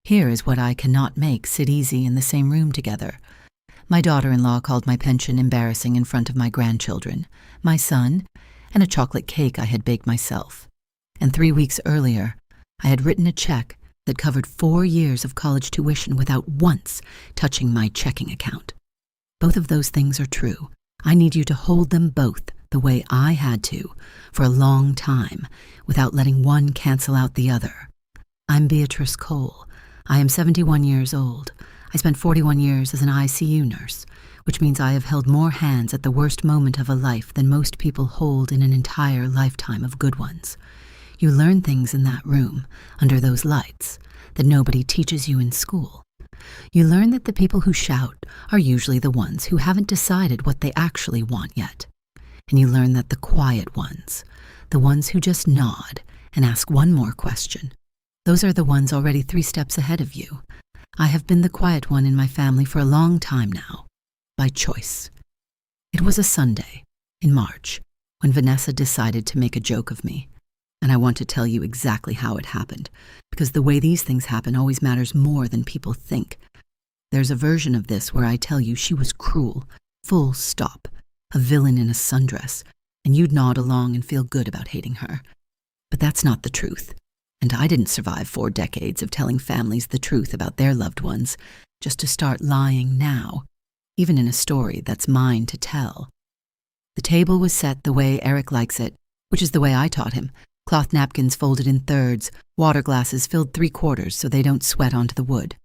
Here is what I cannot make sit easy in the same room together. My daughter-in-law called my pension embarrassing in front of my grandchildren, my son, and a chocolate cake I had baked myself. And 3 weeks earlier, I had written a check that covered 4 years of college tuition without once touching my checking account. Both of those things are true. I need you to hold them both the way I had to for a long time without letting one cancel out the other. I'm Beatrice Cole. I am 71 years old. I spent 41 years as an ICU nurse, which means I have held more hands at the worst moment of a life than most people hold in an entire lifetime of good ones. You learn things in that room, under those lights, that nobody teaches you in school. You learn that the people who shout are usually the ones who haven't decided what they actually want yet. And you learn that the quiet ones, the ones who just nod and ask one more question, those are the ones already 3 steps ahead of you. I have been the quiet one in my family for a long time now, by choice. It was a Sunday, in March, when Vanessa decided to make a joke of me. And I want to tell you exactly how it happened, because the way these things happen always matters more than people think. There's a version of this where I tell you she was cruel, full stop, a villain in a sundress, and you'd nod along and feel good about hating her. But that's not the truth. And I didn't survive 4 decades of telling families the truth about their loved ones, just to start lying now, even in a story that's mine to tell. The table was set the way Eric likes it, which is the way I taught him. Cloth napkins folded in thirds, water glasses filled 3/4 so they don't sweat onto the wood.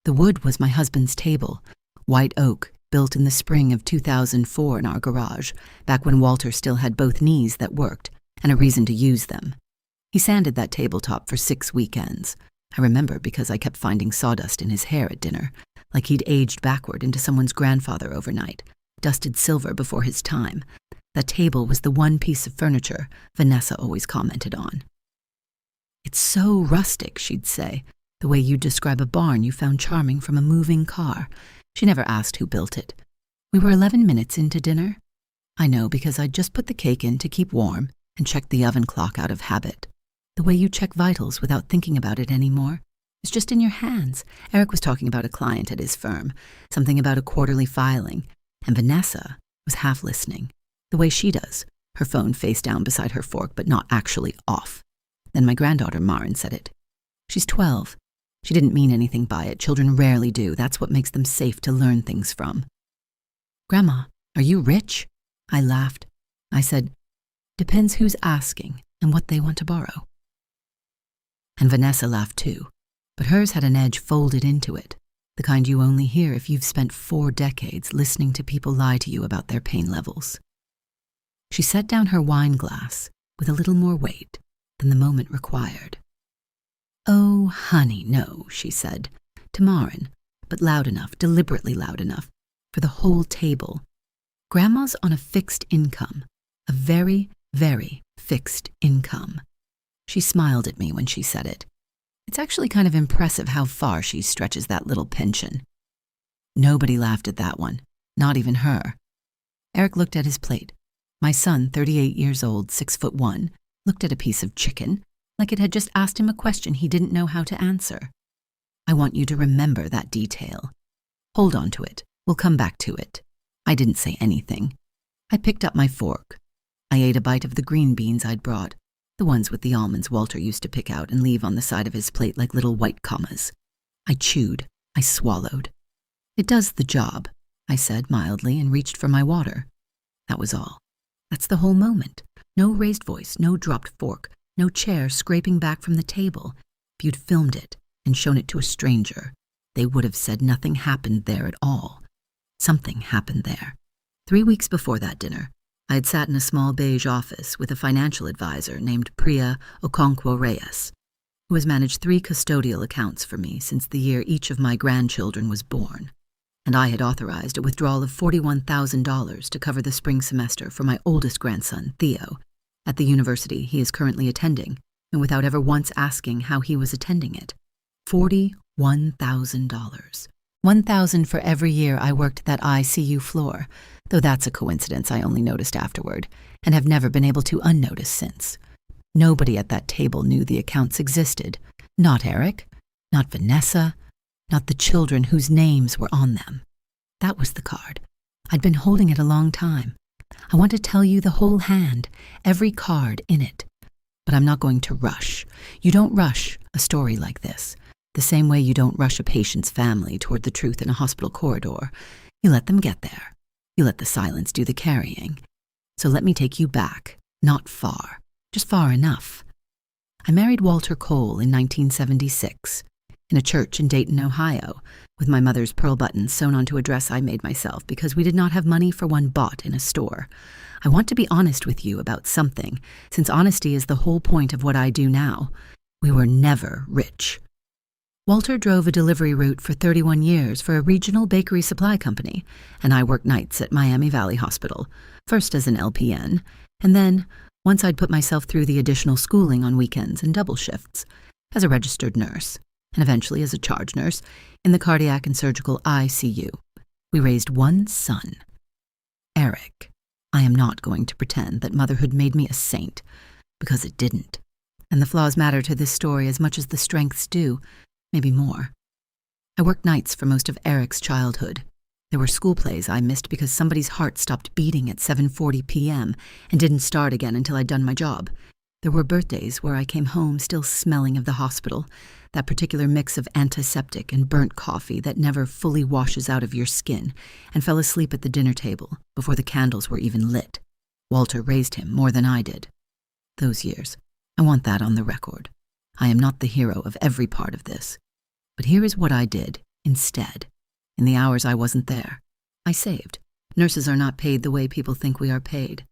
The wood was my husband's table, white oak, built in the spring of 2004 in our garage, back when Walter still had both knees that worked and a reason to use them. He sanded that tabletop for 6 weekends. I remember because I kept finding sawdust in his hair at dinner, like he'd aged backward into someone's grandfather overnight, dusted silver before his time. That table was the one piece of furniture Vanessa always commented on. "It's so rustic," she'd say, "the way you describe a barn you found charming from a moving car." She never asked who built it. We were 11 minutes into dinner. I know because I'd just put the cake in to keep warm and checked the oven clock out of habit. The way you check vitals without thinking about it anymore. It's just in your hands. Eric was talking about a client at his firm, something about a quarterly filing, and Vanessa was half listening, the way she does, her phone face down beside her fork but not actually off. Then my granddaughter Maren said it. She's 12. She didn't mean anything by it. Children rarely do. That's what makes them safe to learn things from. "Grandma, are you rich?" I laughed. I said, "Depends who's asking and what they want to borrow." And Vanessa laughed too, but hers had an edge folded into it, the kind you only hear if you've spent 4 decades listening to people lie to you about their pain levels. She set down her wine glass with a little more weight than the moment required. "Oh, honey, no," she said, to Maren, but loud enough, deliberately loud enough, for the whole table. "Grandma's on a fixed income, a very, very fixed income." She smiled at me when she said it. It's actually kind of impressive how far she stretches that little pension. Nobody laughed at that one, not even her. Eric looked at his plate. My son, 38 years old, 6'1", looked at a piece of chicken, like it had just asked him a question he didn't know how to answer. I want you to remember that detail. Hold on to it. We'll come back to it. I didn't say anything. I picked up my fork. I ate a bite of the green beans I'd brought, the ones with the almonds Walter used to pick out and leave on the side of his plate like little white commas. I chewed. I swallowed. "It does the job," I said mildly and reached for my water. That was all. That's the whole moment. No raised voice, no dropped fork, no chair scraping back from the table. If you'd filmed it and shown it to a stranger, they would have said nothing happened there at all. Something happened there. 3 weeks before that dinner, I had sat in a small beige office with a financial advisor named Priya Okonkwo-Reyes, who has managed 3 custodial accounts for me since the year each of my grandchildren was born. And I had authorized a withdrawal of $41,000 to cover the spring semester for my oldest grandson, Theo, at the university he is currently attending, and without ever once asking how he was attending it. $41,000. $1,000 for every year I worked that ICU floor, though that's a coincidence I only noticed afterward, and have never been able to unnotice since. Nobody at that table knew the accounts existed. Not Eric. Not Vanessa, not the children whose names were on them. That was the card. I'd been holding it a long time. I want to tell you the whole hand, every card in it. But I'm not going to rush. You don't rush a story like this, the same way you don't rush a patient's family toward the truth in a hospital corridor. You let them get there. You let the silence do the carrying. So let me take you back, not far, just far enough. I married Walter Cole in 1976, in a church in Dayton, Ohio, with my mother's pearl buttons sewn onto a dress I made myself because we did not have money for one bought in a store. I want to be honest with you about something, since honesty is the whole point of what I do now. We were never rich. Walter drove a delivery route for 31 years for a regional bakery supply company, and I worked nights at Miami Valley Hospital, first as an LPN, and then, once I'd put myself through the additional schooling on weekends and double shifts, as a registered nurse, and eventually as a charge nurse in the cardiac and surgical ICU. We raised one son, Eric. I am not going to pretend that motherhood made me a saint, because it didn't. And the flaws matter to this story as much as the strengths do, maybe more. I worked nights for most of Eric's childhood. There were school plays I missed because somebody's heart stopped beating at 7:40 p.m. and didn't start again until I'd done my job. There were birthdays where I came home still smelling of the hospital, that particular mix of antiseptic and burnt coffee that never fully washes out of your skin, and fell asleep at the dinner table before the candles were even lit. Walter raised him more than I did. Those years. I want that on the record. I am not the hero of every part of this. But here is what I did instead. In the hours I wasn't there, I saved. Nurses are not paid the way people think we are paid.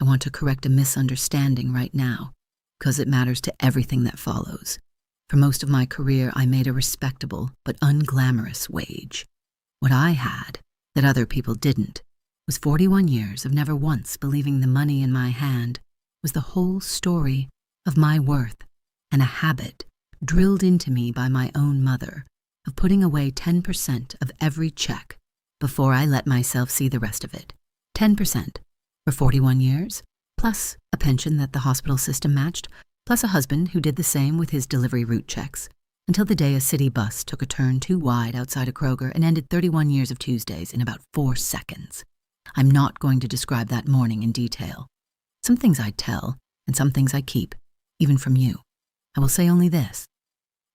I want to correct a misunderstanding right now, because it matters to everything that follows. For most of my career, I made a respectable but unglamorous wage. What I had, that other people didn't, was 41 years of never once believing the money in my hand was the whole story of my worth, and a habit drilled into me by my own mother of putting away 10% of every check before I let myself see the rest of it. 10%. For 41 years, plus a pension that the hospital system matched, plus a husband who did the same with his delivery route checks, until the day a city bus took a turn too wide outside a Kroger and ended 31 years of Tuesdays in about 4 seconds. I'm not going to describe that morning in detail. Some things I tell, and some things I keep, even from you. I will say only this.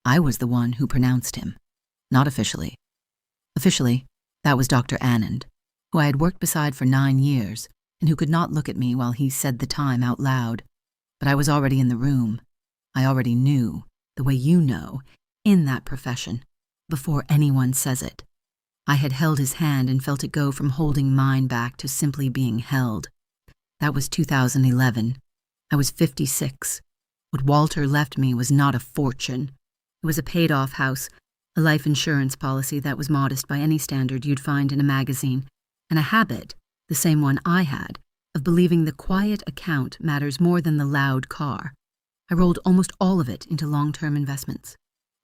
I was the one who pronounced him. Not officially. Officially, that was Dr. Anand, who I had worked beside for 9 years, and who could not look at me while he said the time out loud. But I was already in the room. I already knew, the way you know, in that profession, before anyone says it. I had held his hand and felt it go from holding mine back to simply being held. That was 2011. I was 56. What Walter left me was not a fortune. It was a paid-off house, a life insurance policy that was modest by any standard you'd find in a magazine, and a habit, the same one I had, of believing the quiet account matters more than the loud car. I rolled almost all of it into long-term investments.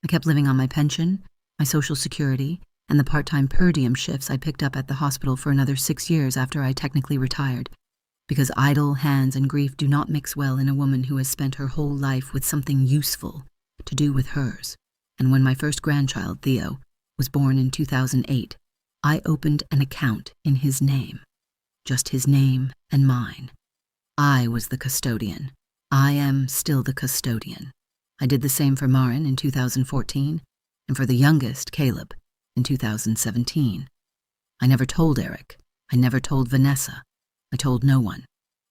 I kept living on my pension, my Social Security, and the part-time per diem shifts I picked up at the hospital for another 6 years after I technically retired, because idle hands and grief do not mix well in a woman who has spent her whole life with something useful to do with hers. And when my first grandchild, Theo, was born in 2008, I opened an account in his name. Just his name and mine. I was the custodian. I am still the custodian. I did the same for Marin in 2014, and for the youngest, Caleb, in 2017. I never told Eric. I never told Vanessa. I told no one.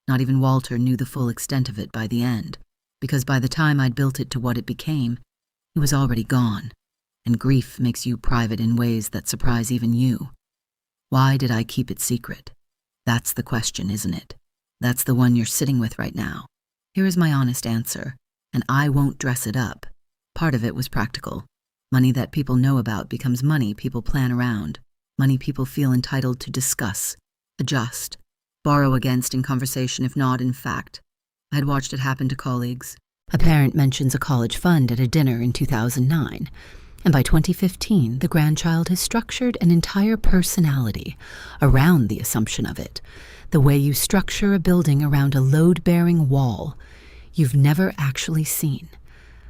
Not even Walter knew the full extent of it by the end, because by the time I'd built it to what it became, he was already gone, and grief makes you private in ways that surprise even you. Why did I keep it secret? That's the question, isn't it? That's the one you're sitting with right now. Here is my honest answer, and I won't dress it up. Part of it was practical. Money that people know about becomes money people plan around, money people feel entitled to discuss, adjust, borrow against in conversation if not in fact. I had watched it happen to colleagues. A parent mentions a college fund at a dinner in 2009, and by 2015 the grandchild has structured an entire personality around the assumption of it, the way you structure a building around a load-bearing wall you've never actually seen.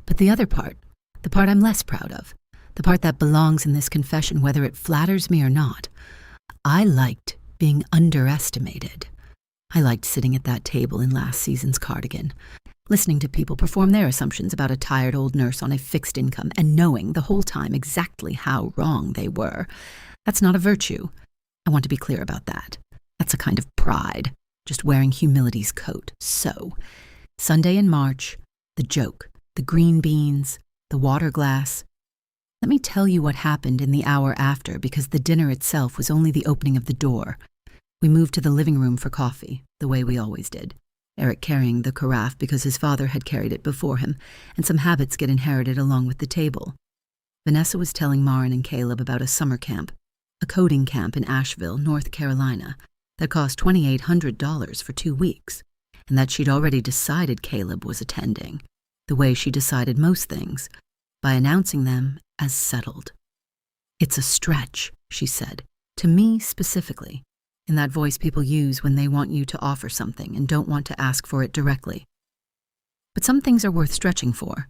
But the other part, the part I'm less proud of, the part that belongs in this confession whether it flatters me or not. I liked being underestimated. I liked sitting at that table in last season's Cardigan, listening to people perform their assumptions about a tired old nurse on a fixed income and knowing the whole time exactly how wrong they were. That's not a virtue. I want to be clear about that. That's a kind of pride, just wearing humility's coat. So, Sunday in March, the joke, the green beans, the water glass. Let me tell you what happened in the hour after, because the dinner itself was only the opening of the door. We moved to the living room for coffee, the way we always did. Eric carrying the carafe because his father had carried it before him, and some habits get inherited along with the table. Vanessa was telling Maren and Caleb about a summer camp, a coding camp in Asheville, North Carolina, that cost $2,800 for 2 weeks, and that she'd already decided Caleb was attending, the way she decided most things, by announcing them as settled. "It's a stretch," she said, to me specifically, in that voice people use when they want you to offer something and don't want to ask for it directly. "But some things are worth stretching for."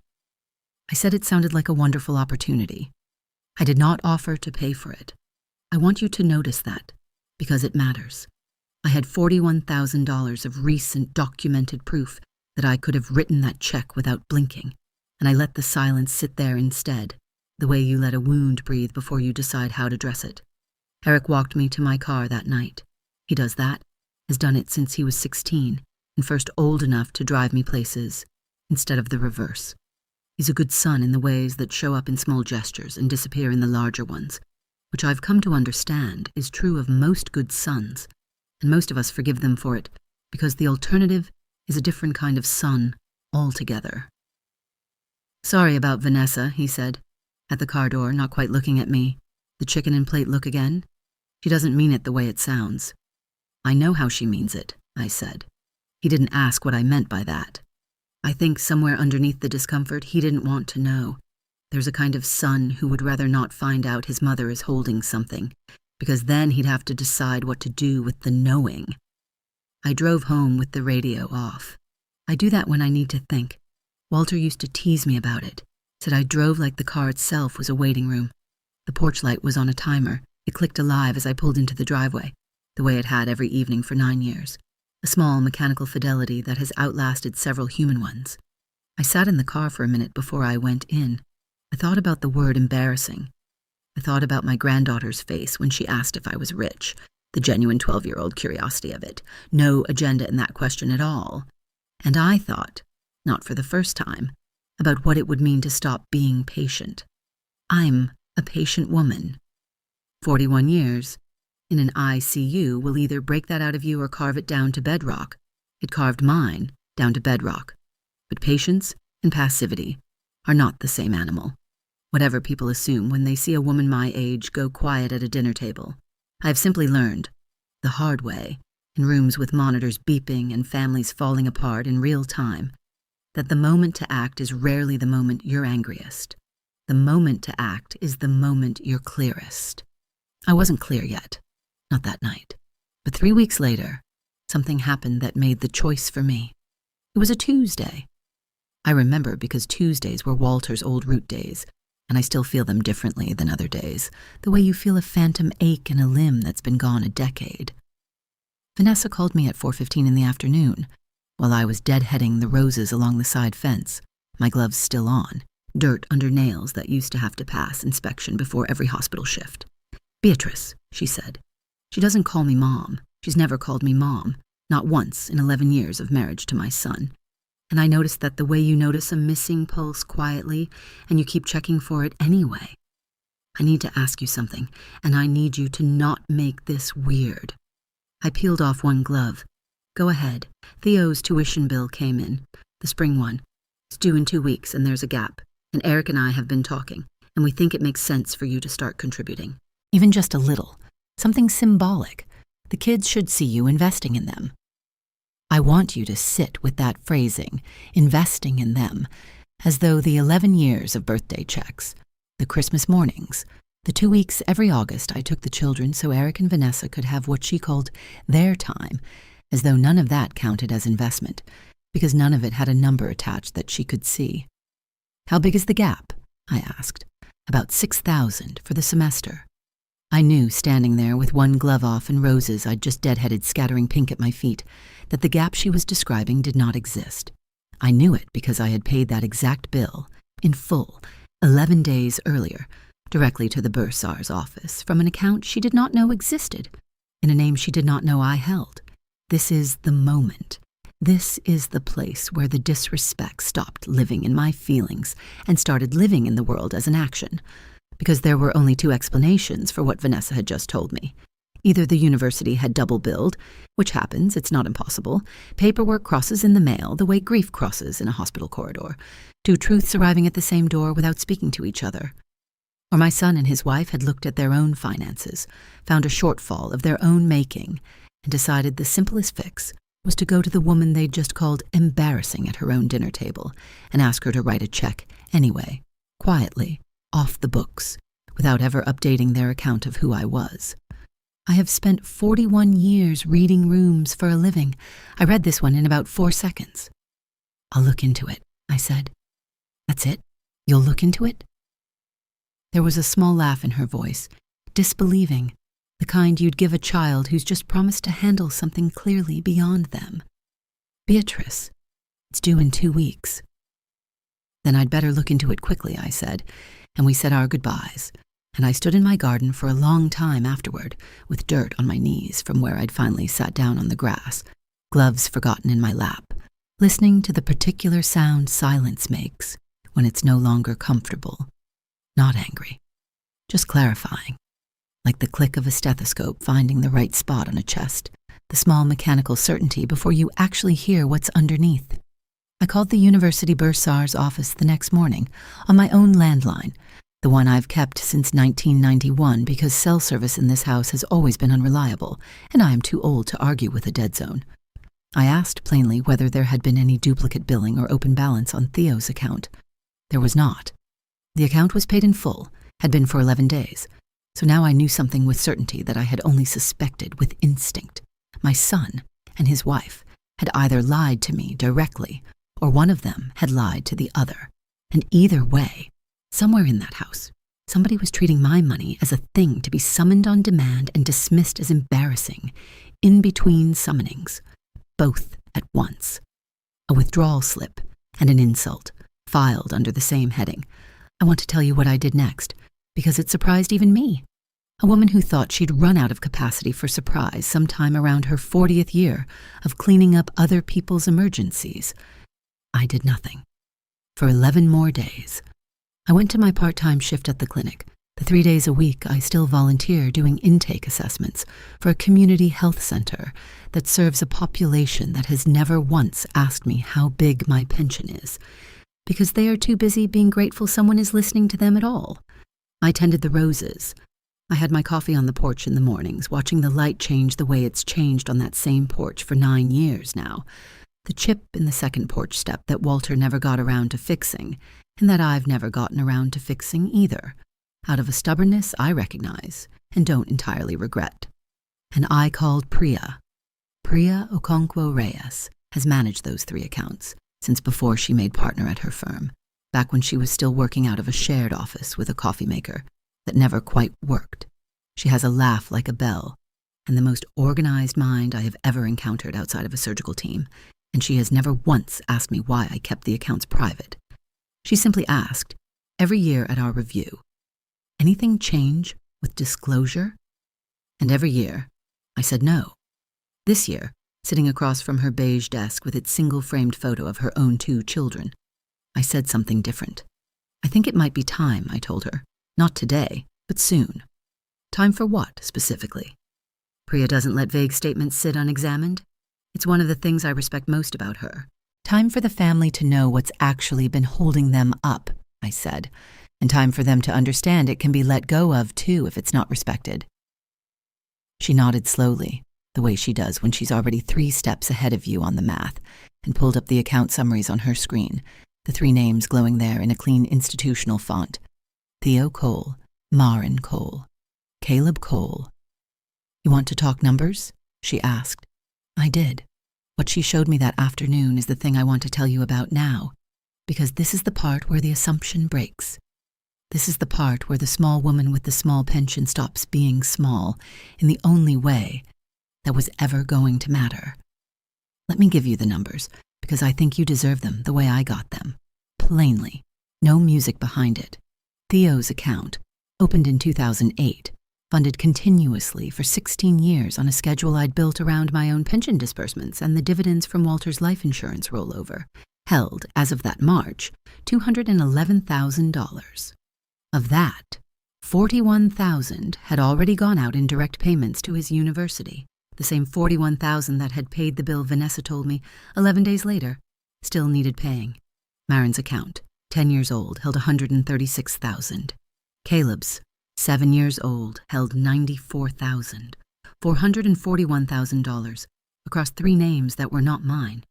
I said it sounded like a wonderful opportunity. I did not offer to pay for it. I want you to notice that, because it matters. I had $41,000 of recent documented proof that I could have written that check without blinking, and I let the silence sit there instead, the way you let a wound breathe before you decide how to dress it. Eric walked me to my car that night. He does that, has done it since he was 16, and first old enough to drive me places, instead of the reverse. He's a good son in the ways that show up in small gestures and disappear in the larger ones, which I've come to understand is true of most good sons, and most of us forgive them for it, because the alternative is a different kind of son altogether. "Sorry about Vanessa," he said, at the car door, not quite looking at me. The chicken and plate look again? She doesn't mean it the way it sounds. "I know how she means it," I said. He didn't ask what I meant by that. I think somewhere underneath the discomfort, he didn't want to know. There's a kind of son who would rather not find out his mother is holding something, because then he'd have to decide what to do with the knowing. I drove home with the radio off. I do that when I need to think. Walter used to tease me about it, said I drove like the car itself was a waiting room. The porch light was on a timer. It clicked alive as I pulled into the driveway, the way it had every evening for 9 years, a small mechanical fidelity that has outlasted several human ones. I sat in the car for a minute before I went in. I thought about the word embarrassing. I thought about my granddaughter's face when she asked if I was rich, the genuine 12-year-old curiosity of it, no agenda in that question at all. And I thought, not for the first time, about what it would mean to stop being patient. I'm a patient woman. 41 years in an ICU will either break that out of you or carve it down to bedrock. It carved mine down to bedrock. But patience and passivity are not the same animal, whatever people assume when they see a woman my age go quiet at a dinner table. I have simply learned, the hard way, in rooms with monitors beeping and families falling apart in real time, that the moment to act is rarely the moment you're angriest. The moment to act is the moment you're clearest. I wasn't clear yet, not that night. But 3 weeks later, something happened that made the choice for me. It was a Tuesday. I remember because Tuesdays were Walter's old root days, and I still feel them differently than other days, the way you feel a phantom ache in a limb that's been gone a decade. Vanessa called me at 4:15 in the afternoon, while I was deadheading the roses along the side fence, my gloves still on, dirt under nails that used to have to pass inspection before every hospital shift. "Beatrice," she said. She doesn't call me Mom. She's never called me Mom, not once in 11 years of marriage to my son. And I noticed that the way you notice a missing pulse quietly, and you keep checking for it anyway. I need to ask you something, and I need you to not make this weird. I peeled off one glove. Go ahead. Theo's tuition bill came in, the spring one. It's due in 2 weeks, and there's a gap. And Eric and I have been talking, and we think it makes sense for you to start contributing. Even just a little. Something symbolic. The kids should see you investing in them. I want you to sit with that phrasing, investing in them, as though the 11 years of birthday checks, the Christmas mornings, the 2 weeks every August I took the children so Eric and Vanessa could have what she called their time, as though none of that counted as investment, because none of it had a number attached that she could see. "How big is the gap?" I asked. about 6,000 for the semester. I knew, standing there with one glove off and roses I'd just deadheaded scattering pink at my feet, that the gap she was describing did not exist. I knew it because I had paid that exact bill, in full, 11 days earlier, directly to the bursar's office, from an account she did not know existed, in a name she did not know I held. This is the moment. This is the place where the disrespect stopped living in my feelings and started living in the world as an action, because there were only two explanations for what Vanessa had just told me. Either the university had double billed, which happens, it's not impossible. Paperwork crosses in the mail the way grief crosses in a hospital corridor, two truths arriving at the same door without speaking to each other. Or my son and his wife had looked at their own finances, found a shortfall of their own making, and decided the simplest fix was to go to the woman they'd just called embarrassing at her own dinner table and ask her to write a check anyway, quietly, off the books, without ever updating their account of who I was. I have spent 41 years reading rooms for a living. I read this one in about 4 seconds. I'll look into it, I said. That's it? You'll look into it? There was a small laugh in her voice, disbelieving, the kind you'd give a child who's just promised to handle something clearly beyond them. Beatrice, it's due in 2 weeks. Then I'd better look into it quickly, I said, and we said our goodbyes, and I stood in my garden for a long time afterward, with dirt on my knees from where I'd finally sat down on the grass, gloves forgotten in my lap, listening to the particular sound silence makes when it's no longer comfortable. Not angry, just clarifying, like the click of a stethoscope finding the right spot on a chest, the small mechanical certainty before you actually hear what's underneath. I called the university bursar's office the next morning on my own landline, the one I've kept since 1991 because cell service in this house has always been unreliable, and I am too old to argue with a dead zone. I asked plainly whether there had been any duplicate billing or open balance on Theo's account. There was not. The account was paid in full, had been for 11 days, so now I knew something with certainty that I had only suspected with instinct. My son and his wife had either lied to me directly, or one of them had lied to the other. And either way, somewhere in that house, somebody was treating my money as a thing to be summoned on demand and dismissed as embarrassing, in between summonings, both at once. A withdrawal slip and an insult, filed under the same heading. I want to tell you what I did next, because it surprised even me. A woman who thought she'd run out of capacity for surprise sometime around her 40th year of cleaning up other people's emergencies. I did nothing. For 11 more days. I went to my part-time shift at the clinic. The 3 days a week I still volunteer doing intake assessments for a community health center that serves a population that has never once asked me how big my pension is, because they are too busy being grateful someone is listening to them at all. I tended the roses. I had my coffee on the porch in the mornings, watching the light change the way it's changed on that same porch for 9 years now. The chip in the second porch step that Walter never got around to fixing, and that I've never gotten around to fixing either, out of a stubbornness I recognize and don't entirely regret. And I called Priya. Priya Okonkwo Reyes has managed those 3 accounts since before she made partner at her firm, back when she was still working out of a shared office with a coffee maker that never quite worked. She has a laugh like a bell, and the most organized mind I have ever encountered outside of a surgical team, and she has never once asked me why I kept the accounts private. She simply asked, every year at our review, anything change with disclosure? And every year, I said no. This year, sitting across from her beige desk with its single-framed photo of her own 2 children, I said something different. I think it might be time, I told her. Not today, but soon. Time for what, specifically? Priya doesn't let vague statements sit unexamined. It's one of the things I respect most about her. Time for the family to know what's actually been holding them up, I said, and time for them to understand it can be let go of, too, if it's not respected. She nodded slowly, the way she does when she's already 3 steps ahead of you on the math, and pulled up the account summaries on her screen, the 3 names glowing there in a clean institutional font. Theo Cole, Marin Cole, Caleb Cole. You want to talk numbers? She asked. I did. What she showed me that afternoon is the thing I want to tell you about now, because this is the part where the assumption breaks. This is the part where the small woman with the small pension stops being small in the only way that was ever going to matter. Let me give you the numbers, because I think you deserve them the way I got them. Plainly. No music behind it. Theo's account, opened in 2008, funded continuously for 16 years on a schedule I'd built around my own pension disbursements and the dividends from Walter's life insurance rollover, held, as of that March, $211,000. Of that, $41,000 had already gone out in direct payments to his university, the same $41,000 that had paid the bill Vanessa told me 11 days later still needed paying. Marin's account, 10 years old, held $136,000. Caleb's, 7 years old, held $94,000, $441,000, across 3 names that were not mine,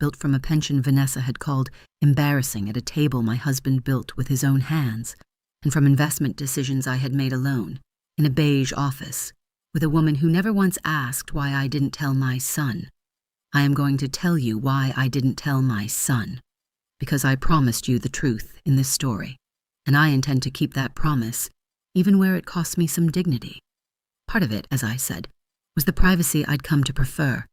built from a pension Vanessa had called embarrassing at a table my husband built with his own hands, and from investment decisions I had made alone, in a beige office, with a woman who never once asked why I didn't tell my son. I am going to tell you why I didn't tell my son, because I promised you the truth in this story, and I intend to keep that promise even where it costs me some dignity. Part of it, as I said, was the privacy I'd come to prefer,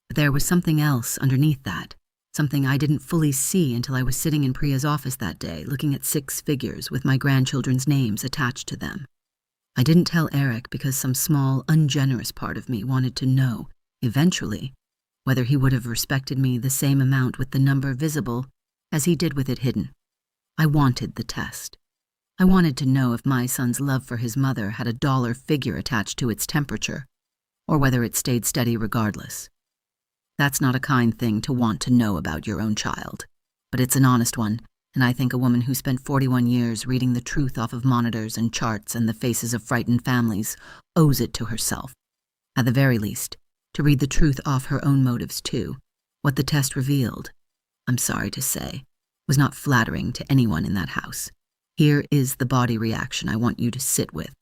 but there was something else underneath that, something I didn't fully see until I was sitting in Priya's office that day, looking at 6 figures with my grandchildren's names attached to them. I didn't tell Eric because some small, ungenerous part of me wanted to know, eventually, whether he would have respected me the same amount with the number visible as he did with it hidden. I wanted the test. I wanted to know if my son's love for his mother had a dollar figure attached to its temperature, or whether it stayed steady regardless. That's not a kind thing to want to know about your own child, but it's an honest one, and I think a woman who spent 41 years reading the truth off of monitors and charts and the faces of frightened families owes it to herself. At the very least, to read the truth off her own motives too. What the test revealed, I'm sorry to say, was not flattering to anyone in that house. Here is the body reaction I want you to sit with,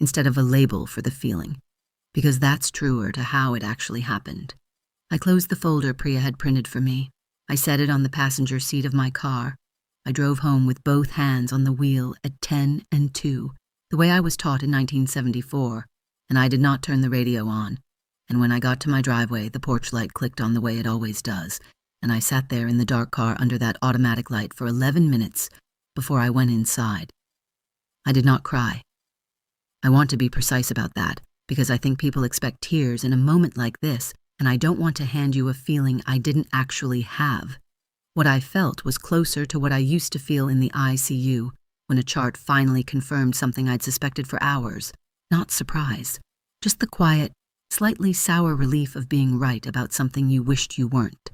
instead of a label for the feeling, because that's truer to how it actually happened. I closed the folder Priya had printed for me. I set it on the passenger seat of my car. I drove home with both hands on the wheel at 10 and 2, the way I was taught in 1974, and I did not turn the radio on. And when I got to my driveway, the porch light clicked on the way it always does, and I sat there in the dark car under that automatic light for 11 minutes before I went inside. I did not cry. I want to be precise about that, because I think people expect tears in a moment like this, and I don't want to hand you a feeling I didn't actually have. What I felt was closer to what I used to feel in the ICU when a chart finally confirmed something I'd suspected for hours. Not surprise, just the quiet, slightly sour relief of being right about something you wished you weren't.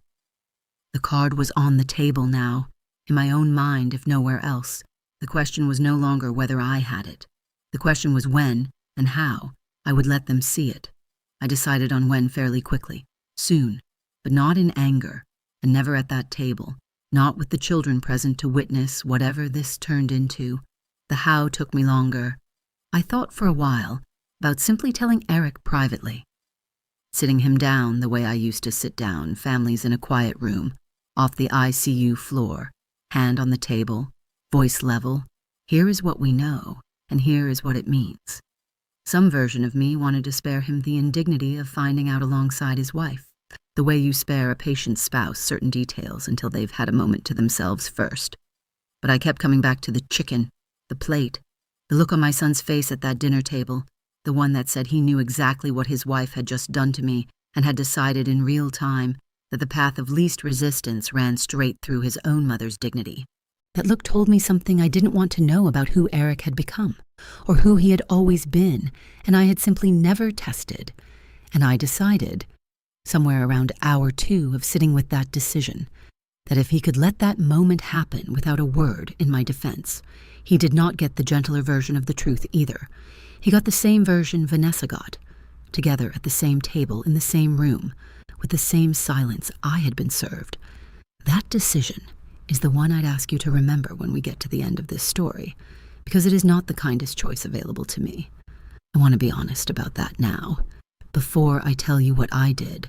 The card was on the table now, in my own mind if nowhere else. The question was no longer whether I had it. The question was when and how I would let them see it. I decided on when fairly quickly, soon, but not in anger, and never at that table, not with the children present to witness whatever this turned into. The how took me longer. I thought for a while about simply telling Eric privately, sitting him down the way I used to sit down families in a quiet room, off the ICU floor, hand on the table, voice level. Here is what we know, and here is what it means. Some version of me wanted to spare him the indignity of finding out alongside his wife, the way you spare a patient's spouse certain details until they've had a moment to themselves first. But I kept coming back to the chicken, the plate, the look on my son's face at that dinner table, the one that said he knew exactly what his wife had just done to me and had decided in real time that the path of least resistance ran straight through his own mother's dignity. That look told me something I didn't want to know about who Eric had become, or who he had always been, and I had simply never tested. And I decided, somewhere around hour 2 of sitting with that decision, that if he could let that moment happen without a word in my defense, he did not get the gentler version of the truth either. He got the same version Vanessa got, together at the same table in the same room, with the same silence I had been served. That decision is the one I'd ask you to remember when we get to the end of this story, because it is not the kindest choice available to me. I want to be honest about that now, before I tell you what I did,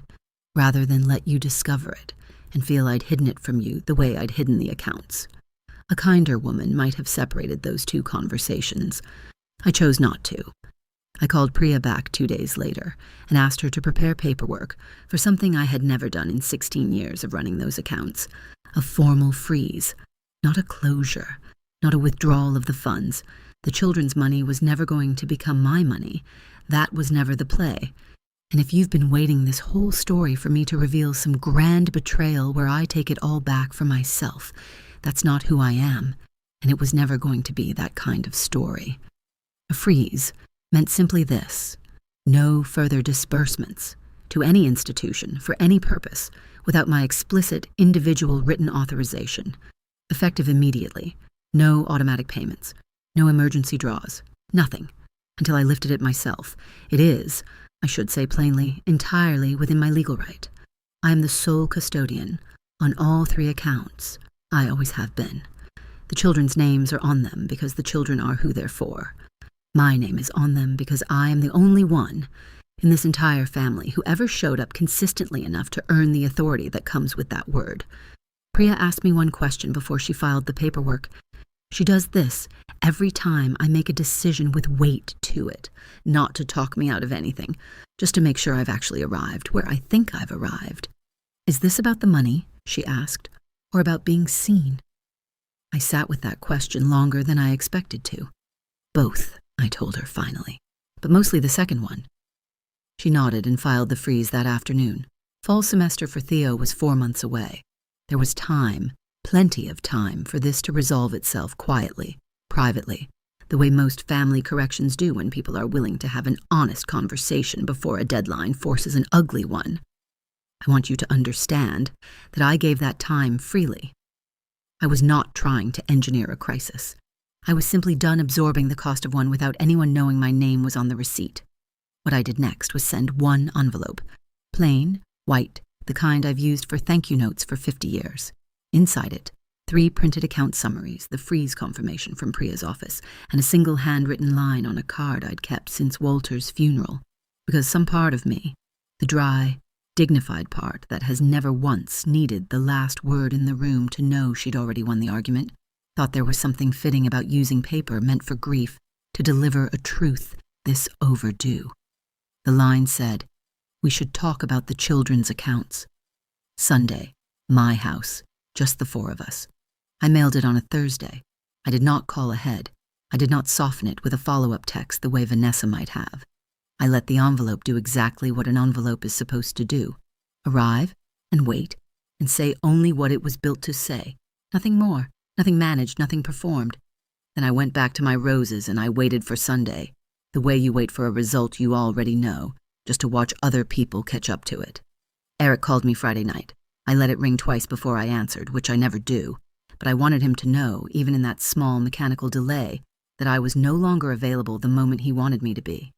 rather than let you discover it and feel I'd hidden it from you the way I'd hidden the accounts. A kinder woman might have separated those two conversations. I chose not to. I called Priya back 2 days later and asked her to prepare paperwork for something I had never done in 16 years of running those accounts. A formal freeze, not a closure, not a withdrawal of the funds. The children's money was never going to become my money. That was never the play. And if you've been waiting this whole story for me to reveal some grand betrayal where I take it all back for myself, that's not who I am, and it was never going to be that kind of story. A freeze meant simply this: no further disbursements to any institution for any purpose without my explicit individual written authorization, effective immediately. No automatic payments, no emergency draws, nothing, until I lifted it myself. It is, I should say plainly, entirely within my legal right. I am the sole custodian on all 3 accounts. I always have been. The children's names are on them because the children are who they're for. My name is on them because I am the only one in this entire family who ever showed up consistently enough to earn the authority that comes with that word. Priya asked me one question before she filed the paperwork. She does this every time I make a decision with weight to it, not to talk me out of anything, just to make sure I've actually arrived where I think I've arrived. Is this about the money, she asked, or about being seen? I sat with that question longer than I expected to. Both, I told her finally, but mostly the second one. She nodded and filed the freeze that afternoon. Fall semester for Theo was 4 months away. There was time, plenty of time, for this to resolve itself quietly, privately, the way most family corrections do when people are willing to have an honest conversation before a deadline forces an ugly one. I want you to understand that I gave that time freely. I was not trying to engineer a crisis. I was simply done absorbing the cost of one without anyone knowing my name was on the receipt. What I did next was send one envelope, plain, white, the kind I've used for thank you notes for 50 years. Inside it, 3 printed account summaries, the freeze confirmation from Priya's office, and a single handwritten line on a card I'd kept since Walter's funeral, because some part of me, the dry, dignified part that has never once needed the last word in the room to know she'd already won the argument, thought there was something fitting about using paper meant for grief to deliver a truth this overdue. The line said, "We should talk about the children's accounts. Sunday, my house, just the 4 of us." I mailed it on a Thursday. I did not call ahead. I did not soften it with a follow-up text the way Vanessa might have. I let the envelope do exactly what an envelope is supposed to do: arrive and wait and say only what it was built to say. Nothing more, nothing managed, nothing performed. Then I went back to my roses and I waited for Sunday, the way you wait for a result you already know, just to watch other people catch up to it. Eric called me Friday night. I let it ring twice before I answered, which I never do, but I wanted him to know, even in that small mechanical delay, that I was no longer available the moment he wanted me to be.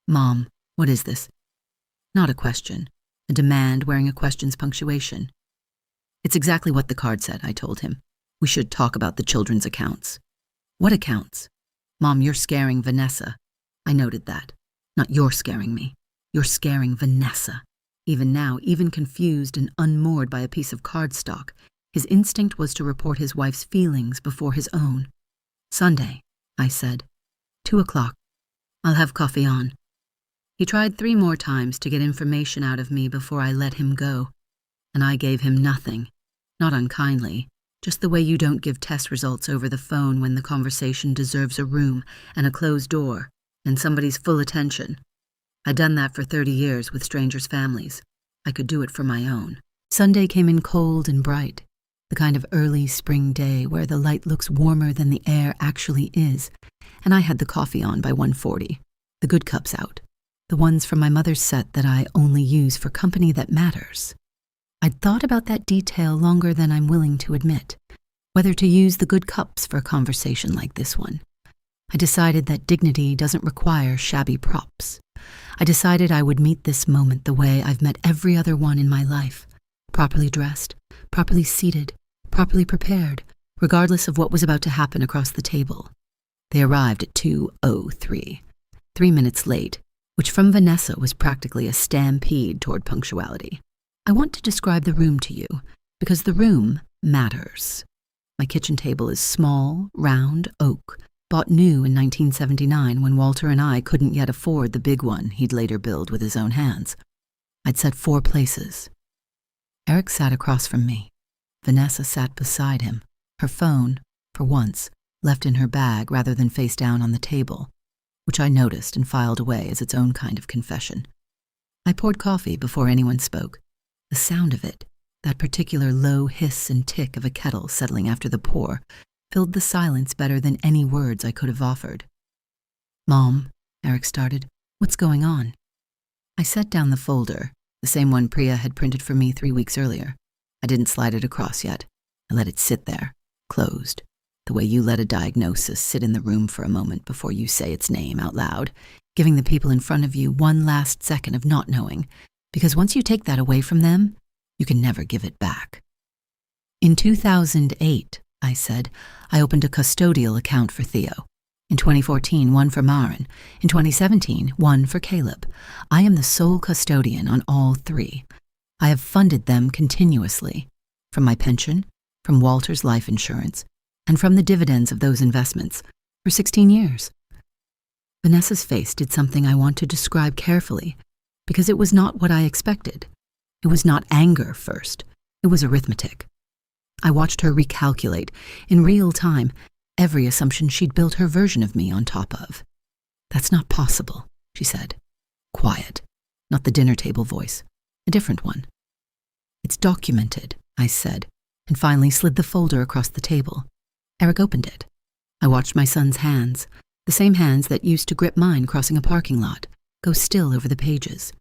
"Mom, what is this?" Not a question, a demand wearing a question's punctuation. "It's exactly what the card said," I told him. "We should talk about the children's accounts." "What accounts?" "Mom, you're scaring Vanessa." I noted that. "Not you're scaring me. You're scaring Vanessa." Even now, even confused and unmoored by a piece of cardstock, his instinct was to report his wife's feelings before his own. "Sunday," I said. 2 o'clock. I'll have coffee on." He tried 3 more times to get information out of me before I let him go, and I gave him nothing, not unkindly, just the way you don't give test results over the phone when the conversation deserves a room and a closed door and somebody's full attention. I'd done that for 30 years with strangers' families. I could do it for my own. Sunday came in cold and bright, the kind of early spring day where the light looks warmer than the air actually is, and I had the coffee on by 1:40, the good cups out, the ones from my mother's set that I only use for company that matters. I'd thought about that detail longer than I'm willing to admit, whether to use the good cups for a conversation like this one. I decided that dignity doesn't require shabby props. I decided I would meet this moment the way I've met every other one in my life, properly dressed, properly seated, properly prepared, regardless of what was about to happen across the table. They arrived at 2:03, 3 minutes late, which from Vanessa was practically a stampede toward punctuality. I want to describe the room to you, because the room matters. My kitchen table is small, round oak, bought new in 1979 when Walter and I couldn't yet afford the big one he'd later build with his own hands. I'd set 4 places. Eric sat across from me. Vanessa sat beside him, her phone, for once, left in her bag rather than face down on the table, which I noticed and filed away as its own kind of confession. I poured coffee before anyone spoke. The sound of it, that particular low hiss and tick of a kettle settling after the pour, filled the silence better than any words I could have offered. "Mom," Eric started, "what's going on?" I set down the folder, the same one Priya had printed for me 3 weeks earlier. I didn't slide it across yet. I let it sit there, closed, the way you let a diagnosis sit in the room for a moment before you say its name out loud, giving the people in front of you one last second of not knowing, because once you take that away from them, you can never give it back. "In 2008, I said, "I opened a custodial account for Theo. In 2014, one for Maren. In 2017, one for Caleb. I am the sole custodian on all 3. I have funded them continuously, from my pension, from Walter's life insurance, and from the dividends of those investments, for 16 years. Vanessa's face did something I want to describe carefully, because it was not what I expected. It was not anger first. It was arithmetic. I watched her recalculate, in real time, every assumption she'd built her version of me on top of. "That's not possible," she said. Quiet, not the dinner table voice, a different one. "It's documented," I said, and finally slid the folder across the table. Eric opened it. I watched my son's hands, the same hands that used to grip mine crossing a parking lot, go still over the pages.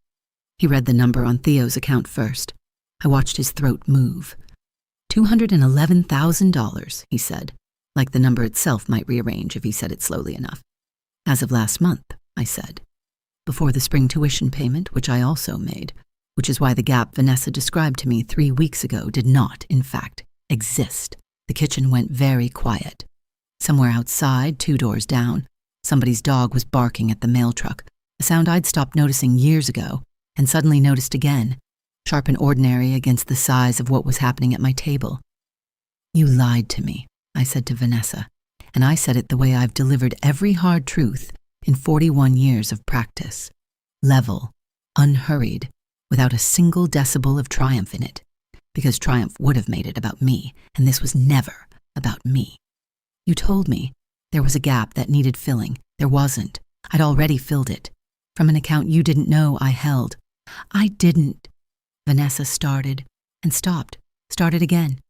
He read the number on Theo's account first. I watched his throat move. $211,000, he said, like the number itself might rearrange if he said it slowly enough. "As of last month," I said. "Before the spring tuition payment, which I also made, which is why the gap Vanessa described to me 3 weeks ago did not, in fact, exist." The kitchen went very quiet. Somewhere outside, 2 doors down, somebody's dog was barking at the mail truck, a sound I'd stopped noticing years ago, and suddenly noticed again, sharp and ordinary against the size of what was happening at my table. "You lied to me," I said to Vanessa, and I said it the way I've delivered every hard truth in 41 years of practice. Level, unhurried, without a single decibel of triumph in it, because triumph would have made it about me, and this was never about me. "You told me there was a gap that needed filling. There wasn't. I'd already filled it. From an account you didn't know I held." "I didn't." Vanessa started and stopped, started again.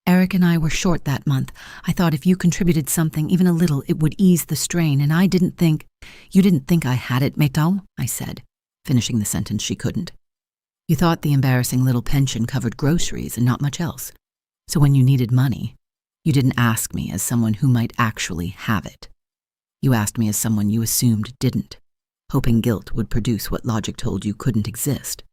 "Eric and I were short that month. I thought if you contributed something, even a little, it would ease the strain, and I didn't think—" "You didn't think I had it, Metal?" I said, finishing the sentence she couldn't. "You thought the embarrassing little pension covered groceries and not much else. So when you needed money, you didn't ask me as someone who might actually have it. You asked me as someone you assumed didn't, hoping guilt would produce what logic told you couldn't exist.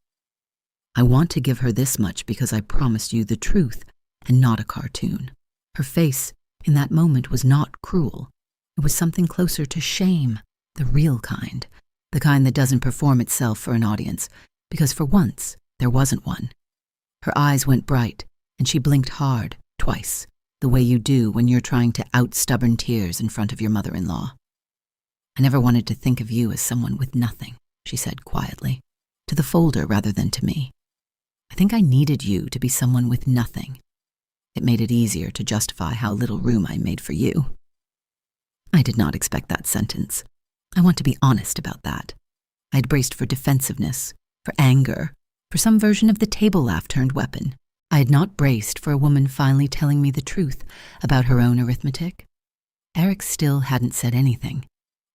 I want to give her this much because I promised you the truth and not a cartoon." Her face, in that moment, was not cruel. It was something closer to shame, the real kind, the kind that doesn't perform itself for an audience, because for once, there wasn't one. Her eyes went bright, and she blinked hard, twice, the way you do when you're trying to out stubborn tears in front of your mother-in-law. "I never wanted to think of you as someone with nothing," she said quietly, to the folder rather than to me. "I think I needed you to be someone with nothing. It made it easier to justify how little room I made for you." I did not expect that sentence. I want to be honest about that. I had braced for defensiveness, for anger, for some version of the table laugh turned weapon. I had not braced for a woman finally telling me the truth about her own arithmetic. Eric still hadn't said anything.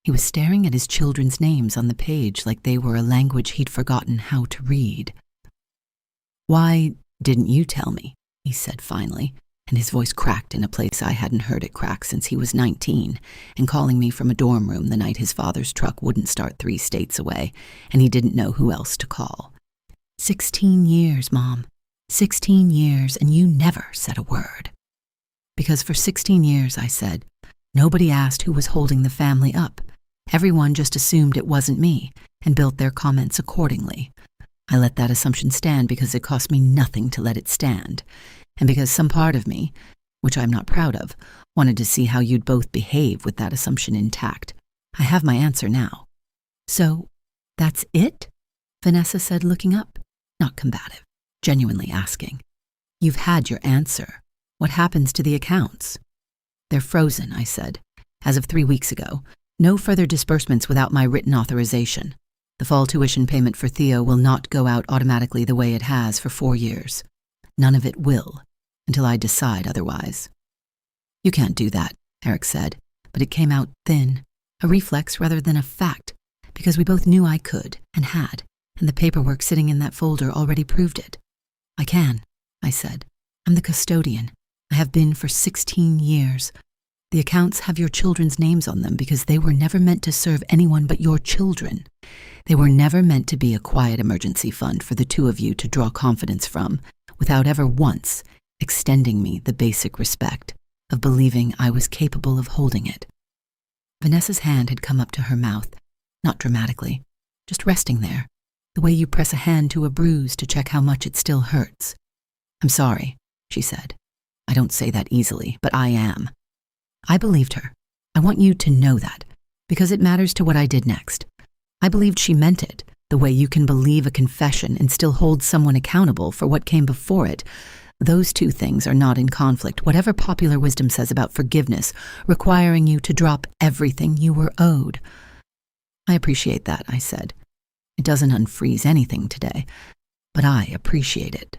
He was staring at his children's names on the page like they were a language he'd forgotten how to read. "Why didn't you tell me?" he said finally, and his voice cracked in a place I hadn't heard it crack since he was 19, and calling me from a dorm room the night his father's truck wouldn't start 3 states away, and he didn't know who else to call. 16 years, Mom. 16 years, and you never said a word." "Because for 16 years," I said, "nobody asked who was holding the family up. Everyone just assumed it wasn't me, and built their comments accordingly. I let that assumption stand because it cost me nothing to let it stand, and because some part of me, which I'm not proud of. Wanted to see how you'd both behave with that assumption intact. I have my answer now. So, that's it? Vanessa said, looking up, not combative, genuinely asking. You've had your answer. What happens to the accounts? They're frozen, I said. As of 3 weeks ago. No further disbursements without my written authorization. The fall tuition payment for Theo will not go out automatically the way it has for 4 years. None of it will, until I decide otherwise. You can't do that, Eric said, but it came out thin, a reflex rather than a fact, because we both knew I could and had, and the paperwork sitting in that folder already proved it. I can, I said. I'm the custodian. I have been for 16 years. The accounts have your children's names on them because they were never meant to serve anyone but your children. They were never meant to be a quiet emergency fund for the two of you to draw confidence from, without ever once extending me the basic respect of believing I was capable of holding it. Vanessa's hand had come up to her mouth, not dramatically, just resting there, the way you press a hand to a bruise to check how much it still hurts. I'm sorry, she said. I don't say that easily, but I am. I believed her. I want you to know that, because it matters to what I did next. I believed she meant it, the way you can believe a confession and still hold someone accountable for what came before it. Those two things are not in conflict, whatever popular wisdom says about forgiveness, requiring you to drop everything you were owed. I appreciate that, I said. It doesn't unfreeze anything today, but I appreciate it.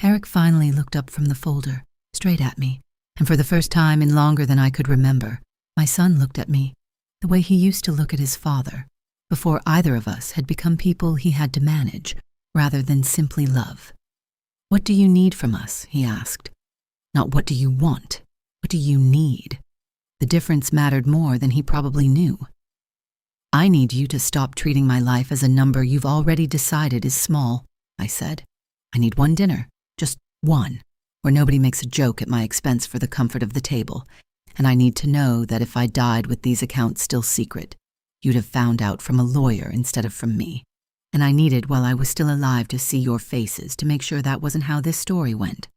Eric finally looked up from the folder, straight at me, and for the first time in longer than I could remember, my son looked at me the way he used to look at his father, before either of us had become people he had to manage, rather than simply love. What do you need from us? He asked. Not what do you want, what do you need? The difference mattered more than he probably knew. I need you to stop treating my life as a number you've already decided is small, I said. I need one dinner, just one, where nobody makes a joke at my expense for the comfort of the table, and I need to know that if I died with these accounts still secret, you'd have found out from a lawyer instead of from me. And I needed, while I was still alive, to see your faces to make sure that wasn't how this story went.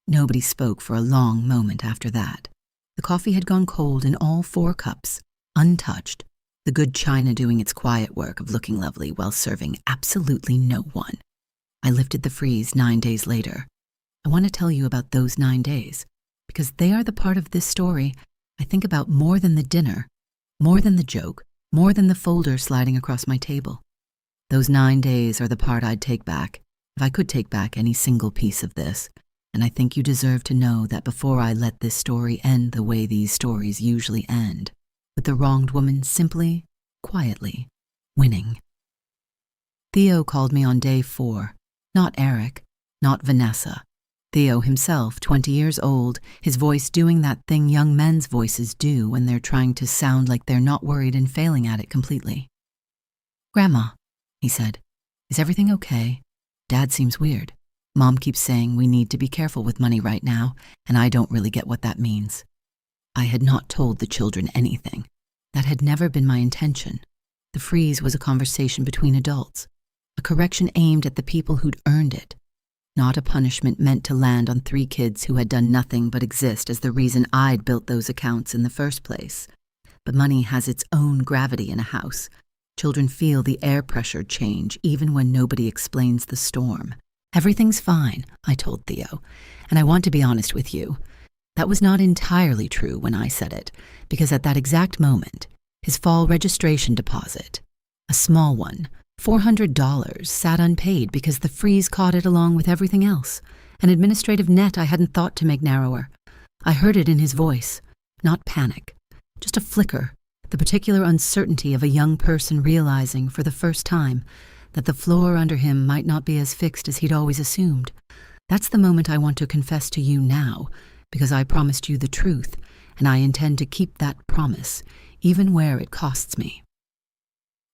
Nobody spoke for a long moment after that. The coffee had gone cold in all 4 cups, untouched, the good china doing its quiet work of looking lovely while serving absolutely no one. I lifted the freeze 9 days later. I want to tell you about those 9 days, because they are the part of this story I think about more than the dinner, more than the joke, more than the folder sliding across my table. Those 9 days are the part I'd take back, if I could take back any single piece of this, and I think you deserve to know that before I let this story end the way these stories usually end, with the wronged woman simply, quietly, winning. Theo called me on day 4, not Eric, not Vanessa. Theo himself, 20 years old, his voice doing that thing young men's voices do when they're trying to sound like they're not worried and failing at it completely. Grandma, he said, is everything okay? Dad seems weird. Mom keeps saying we need to be careful with money right now, and I don't really get what that means. I had not told the children anything. That had never been my intention. The freeze was a conversation between adults, a correction aimed at the people who'd earned it, not a punishment meant to land on 3 kids who had done nothing but exist as the reason I'd built those accounts in the first place. But money has its own gravity in a house. Children feel the air pressure change even when nobody explains the storm. Everything's fine, I told Theo, and I want to be honest with you. That was not entirely true when I said it, because at that exact moment, his fall registration deposit, a small one, $400, sat unpaid because the freeze caught it along with everything else, an administrative net I hadn't thought to make narrower. I heard it in his voice, not panic, just a flicker, the particular uncertainty of a young person realizing for the first time that the floor under him might not be as fixed as he'd always assumed. That's the moment I want to confess to you now, because I promised you the truth, and I intend to keep that promise, even where it costs me.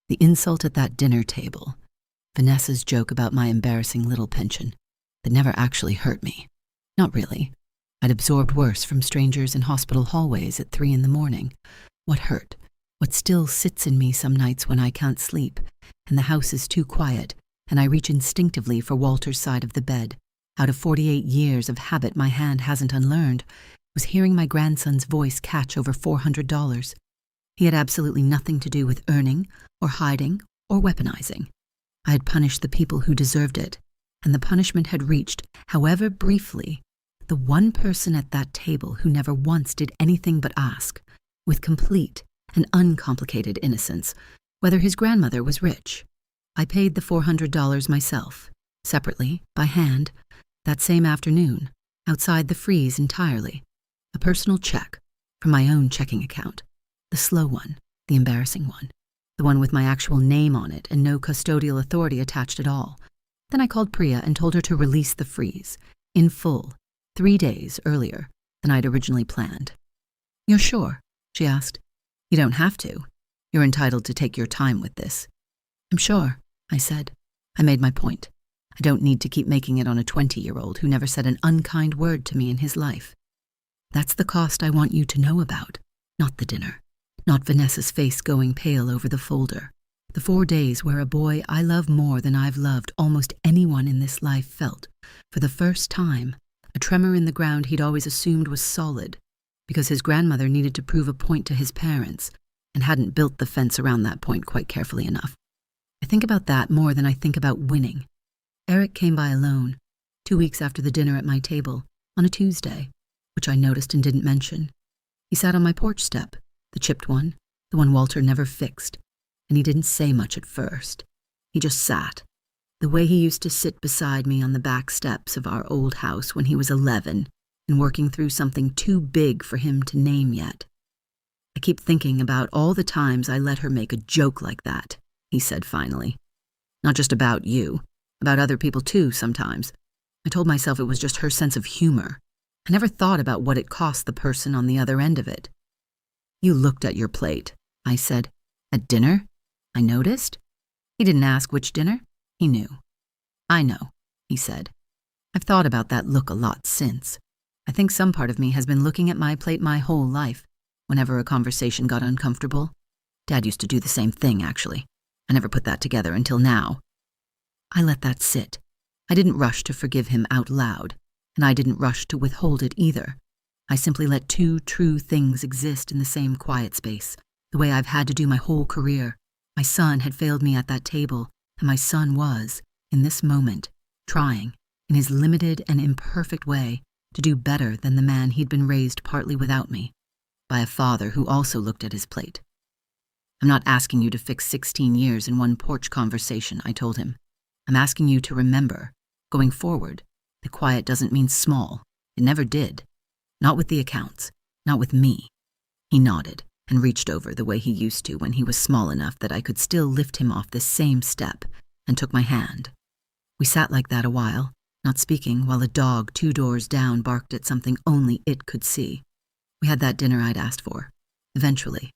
The insult at that dinner table, Vanessa's joke about my embarrassing little pension, that never actually hurt me. Not really. I'd absorbed worse from strangers in hospital hallways at 3 a.m. What hurt? What still sits in me some nights when I can't sleep, and the house is too quiet, and I reach instinctively for Walter's side of the bed, out of 48 years of habit my hand hasn't unlearned, was hearing my grandson's voice catch over $400. He had absolutely nothing to do with earning, or hiding, or weaponizing. I had punished the people who deserved it, and the punishment had reached, however briefly, the one person at that table who never once did anything but ask, with complete and uncomplicated innocence, whether his grandmother was rich. I paid the $400 myself, separately, by hand, that same afternoon, outside the freeze entirely. A personal check, from my own checking account. The slow one, the embarrassing one. The one with my actual name on it and no custodial authority attached at all. Then I called Priya and told her to release the freeze, in full, 3 days earlier than I'd originally planned. "You're sure?" she asked. "You don't have to. You're entitled to take your time with this." "I'm sure," I said. I made my point. I don't need to keep making it on a 20-year-old who never said an unkind word to me in his life. That's the cost I want you to know about, not the dinner, not Vanessa's face going pale over the folder. The 4 days where a boy I love more than I've loved almost anyone in this life felt, for the first time, a tremor in the ground he'd always assumed was solid, because his grandmother needed to prove a point to his parents and hadn't built the fence around that point quite carefully enough. I think about that more than I think about winning. Eric came by alone, 2 weeks after the dinner at my table, on a Tuesday, which I noticed and didn't mention. He sat on my porch step, the chipped one, the one Walter never fixed, and he didn't say much at first. He just sat, the way he used to sit beside me on the back steps of our old house when he was 11 and working through something too big for him to name yet. "I keep thinking about all the times I let her make a joke like that," he said finally. "Not just about you, about other people too sometimes. I told myself it was just her sense of humor. I never thought about what it cost the person on the other end of it." "You looked at your plate," I said. "At dinner? I noticed." He didn't ask which dinner. He knew. "I know," he said. "I've thought about that look a lot since. I think some part of me has been looking at my plate my whole life, whenever a conversation got uncomfortable. Dad used to do the same thing, actually. I never put that together until now." I let that sit. I didn't rush to forgive him out loud, and I didn't rush to withhold it either. I simply let two true things exist in the same quiet space, the way I've had to do my whole career. My son had failed me at that table, and my son was, in this moment, trying, in his limited and imperfect way, to do better than the man he'd been raised partly without me, by a father who also looked at his plate. "I'm not asking you to fix 16 years in one porch conversation," I told him. "I'm asking you to remember, going forward, that quiet doesn't mean small. It never did. Not with the accounts. Not with me." He nodded and reached over the way he used to when he was small enough that I could still lift him off this same step, and took my hand. We sat like that a while, not speaking, while a dog 2 doors down barked at something only it could see. We had that dinner I'd asked for, eventually.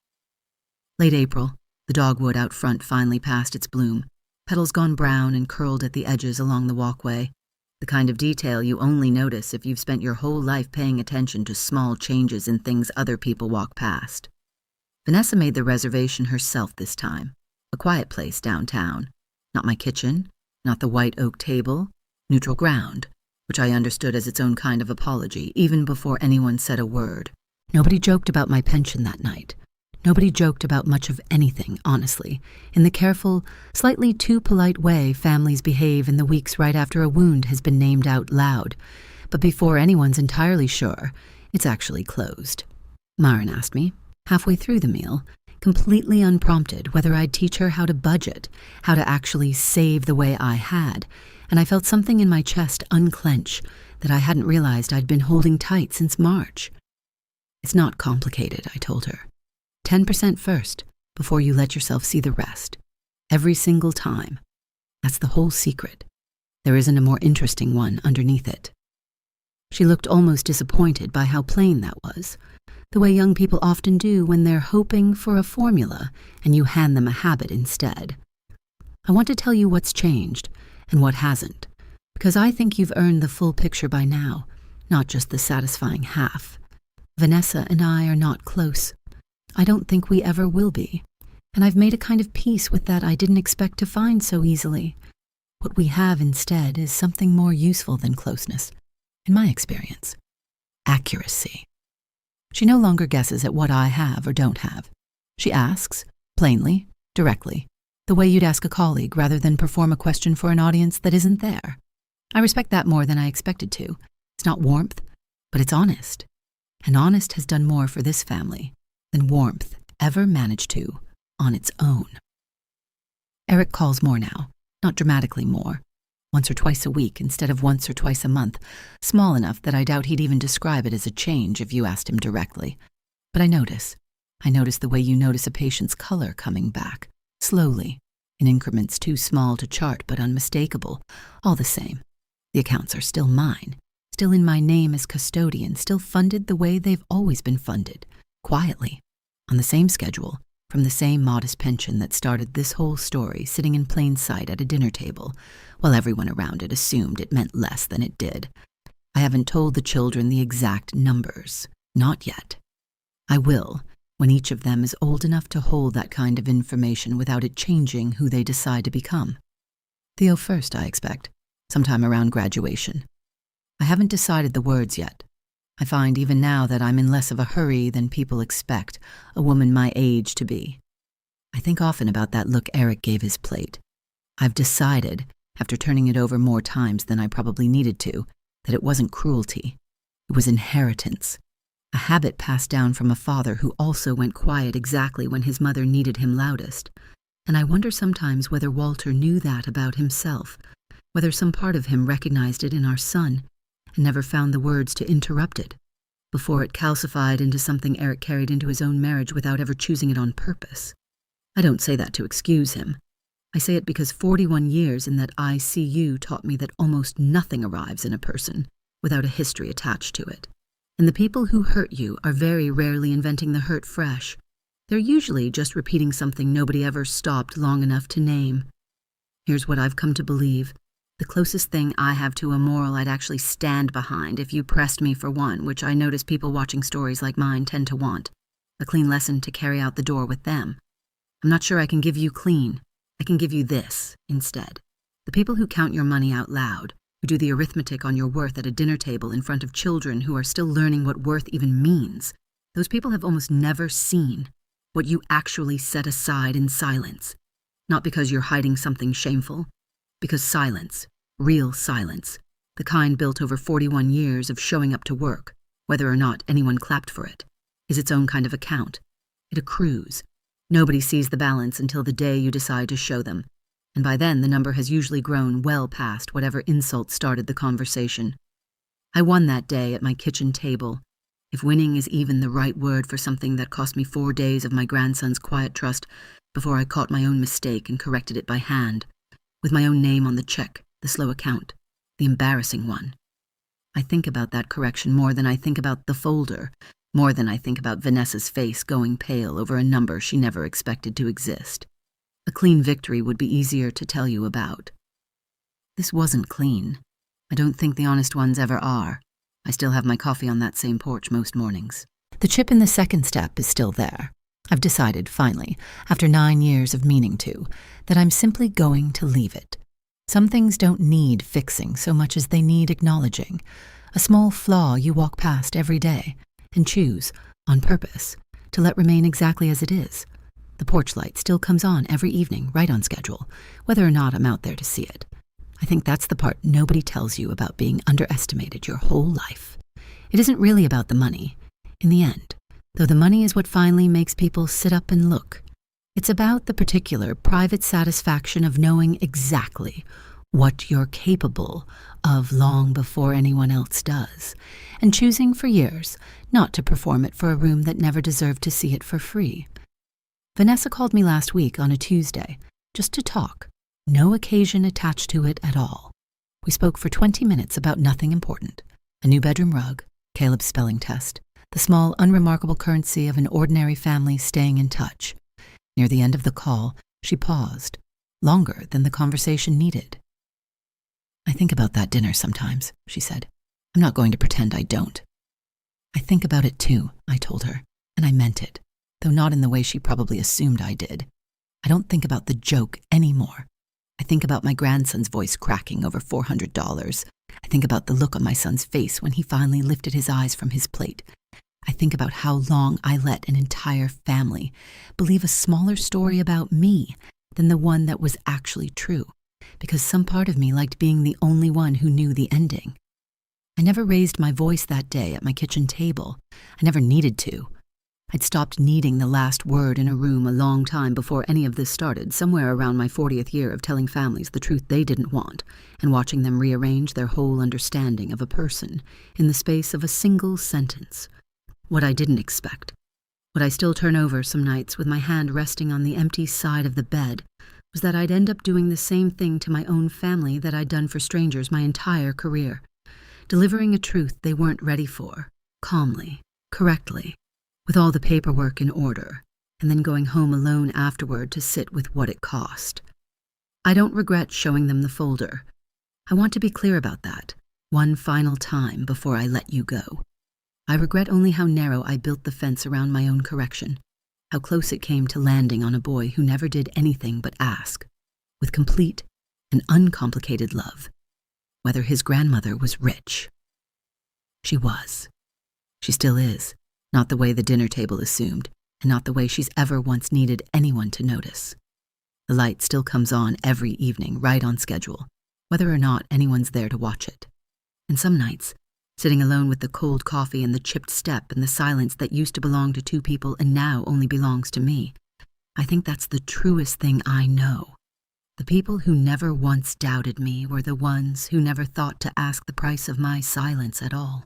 Late April, the dogwood out front finally passed its bloom, petals gone brown and curled at the edges along the walkway, the kind of detail you only notice if you've spent your whole life paying attention to small changes in things other people walk past. Vanessa made the reservation herself this time, a quiet place downtown. Not my kitchen, not the white oak table, neutral ground, which I understood as its own kind of apology even before anyone said a word. Nobody joked about my pension that night. Nobody joked about much of anything, honestly, in the careful, slightly too polite way families behave in the weeks right after a wound has been named out loud, but before anyone's entirely sure it's actually closed. Myron asked me, halfway through the meal, completely unprompted, whether I'd teach her how to budget, how to actually save the way I had, and I felt something in my chest unclench that I hadn't realized I'd been holding tight since March. "It's not complicated," I told her. 10% first, before you let yourself see the rest. Every single time. That's the whole secret. There isn't a more interesting one underneath it. She looked almost disappointed by how plain that was, the way young people often do when they're hoping for a formula and you hand them a habit instead. "I want to tell you what's changed and what hasn't, because I think you've earned the full picture by now, not just the satisfying half. Vanessa and I are not close. I don't think we ever will be, and I've made a kind of peace with that I didn't expect to find so easily. What we have instead is something more useful than closeness, in my experience. Accuracy. She no longer guesses at what I have or don't have. She asks, plainly, directly, the way you'd ask a colleague rather than perform a question for an audience that isn't there. I respect that more than I expected to. It's not warmth, but it's honest. And honest has done more for this family than warmth ever managed to on its own. Eric calls more now, not dramatically more. Once or twice a week instead of once or twice a month, small enough that I doubt he'd even describe it as a change if you asked him directly. But I notice the way you notice a patient's color coming back, slowly, in increments too small to chart but unmistakable, all the same. The accounts are still mine, still in my name as custodian, still funded the way they've always been funded, quietly, on the same schedule, from the same modest pension that started this whole story sitting in plain sight at a dinner table, while everyone around it assumed it meant less than it did. I haven't told the children the exact numbers, not yet. I will, when each of them is old enough to hold that kind of information without it changing who they decide to become. Theo first, I expect, sometime around graduation. I haven't decided the words yet. I find even now that I'm in less of a hurry than people expect a woman my age to be. I think often about that look Eric gave his plate. I've decided, after turning it over more times than I probably needed to, that it wasn't cruelty. It was inheritance. A habit passed down from a father who also went quiet exactly when his mother needed him loudest. And I wonder sometimes whether Walter knew that about himself, whether some part of him recognized it in our son and never found the words to interrupt it, before it calcified into something Eric carried into his own marriage without ever choosing it on purpose. I don't say that to excuse him. I say it because 41 years in that ICU taught me that almost nothing arrives in a person without a history attached to it. And the people who hurt you are very rarely inventing the hurt fresh. They're usually just repeating something nobody ever stopped long enough to name. Here's what I've come to believe. The closest thing I have to a moral I'd actually stand behind if you pressed me for one, which I notice people watching stories like mine tend to want. A clean lesson to carry out the door with them. I'm not sure I can give you clean. I can give you this instead. The people who count your money out loud, who do the arithmetic on your worth at a dinner table in front of children who are still learning what worth even means, those people have almost never seen what you actually set aside in silence. Not because you're hiding something shameful, because silence, real silence, the kind built over 41 years of showing up to work, whether or not anyone clapped for it, is its own kind of account. It accrues. Nobody sees the balance until the day you decide to show them, and by then the number has usually grown well past whatever insult started the conversation. I won that day at my kitchen table, if winning is even the right word for something that cost me 4 days of my grandson's quiet trust before I caught my own mistake and corrected it by hand, with my own name on the check, the slow account, the embarrassing one. I think about that correction more than I think about the folder, more than I think about Vanessa's face going pale over a number she never expected to exist. A clean victory would be easier to tell you about. This wasn't clean. I don't think the honest ones ever are. I still have my coffee on that same porch most mornings. The chip in the second step is still there. I've decided, finally, after 9 years of meaning to, that I'm simply going to leave it. Some things don't need fixing so much as they need acknowledging. A small flaw you walk past every day and choose, on purpose, to let remain exactly as it is. The porch light still comes on every evening, right on schedule, whether or not I'm out there to see it. I think that's the part nobody tells you about being underestimated your whole life. It isn't really about the money, in the end, though the money is what finally makes people sit up and look. It's about the particular private satisfaction of knowing exactly what you're capable of long before anyone else does, and choosing for years not to perform it for a room that never deserved to see it for free. Vanessa called me last week on a Tuesday, just to talk, no occasion attached to it at all. We spoke for 20 minutes about nothing important, a new bedroom rug, Caleb's spelling test, the small, unremarkable currency of an ordinary family staying in touch. Near the end of the call, she paused, longer than the conversation needed. I think about that dinner sometimes, she said. I'm not going to pretend I don't. I think about it too, I told her, and I meant it, though not in the way she probably assumed I did. I don't think about the joke anymore. I I think about my grandson's voice cracking over $400. I think about the look on my son's face when he finally lifted his eyes from his plate. I think about how long I let an entire family believe a smaller story about me than the one that was actually true, because some part of me liked being the only one who knew the ending. I never raised my voice that day at my kitchen table. I never needed to. I'd stopped needing the last word in a room a long time before any of this started, somewhere around my 40th year of telling families the truth they didn't want and watching them rearrange their whole understanding of a person in the space of a single sentence. What I didn't expect, what I still turn over some nights with my hand resting on the empty side of the bed, was that I'd end up doing the same thing to my own family that I'd done for strangers my entire career, delivering a truth they weren't ready for, calmly, correctly, with all the paperwork in order, and then going home alone afterward to sit with what it cost. I don't regret showing them the folder. I want to be clear about that, one final time before I let you go. I regret only how narrow I built the fence around my own correction, how close it came to landing on a boy who never did anything but ask, with complete and uncomplicated love, whether his grandmother was rich. She was. She still is. Not the way the dinner table assumed, and not the way she's ever once needed anyone to notice. The light still comes on every evening, right on schedule, whether or not anyone's there to watch it. And some nights, sitting alone with the cold coffee and the chipped step and the silence that used to belong to two people and now only belongs to me, I think that's the truest thing I know. The people who never once doubted me were the ones who never thought to ask the price of my silence at all.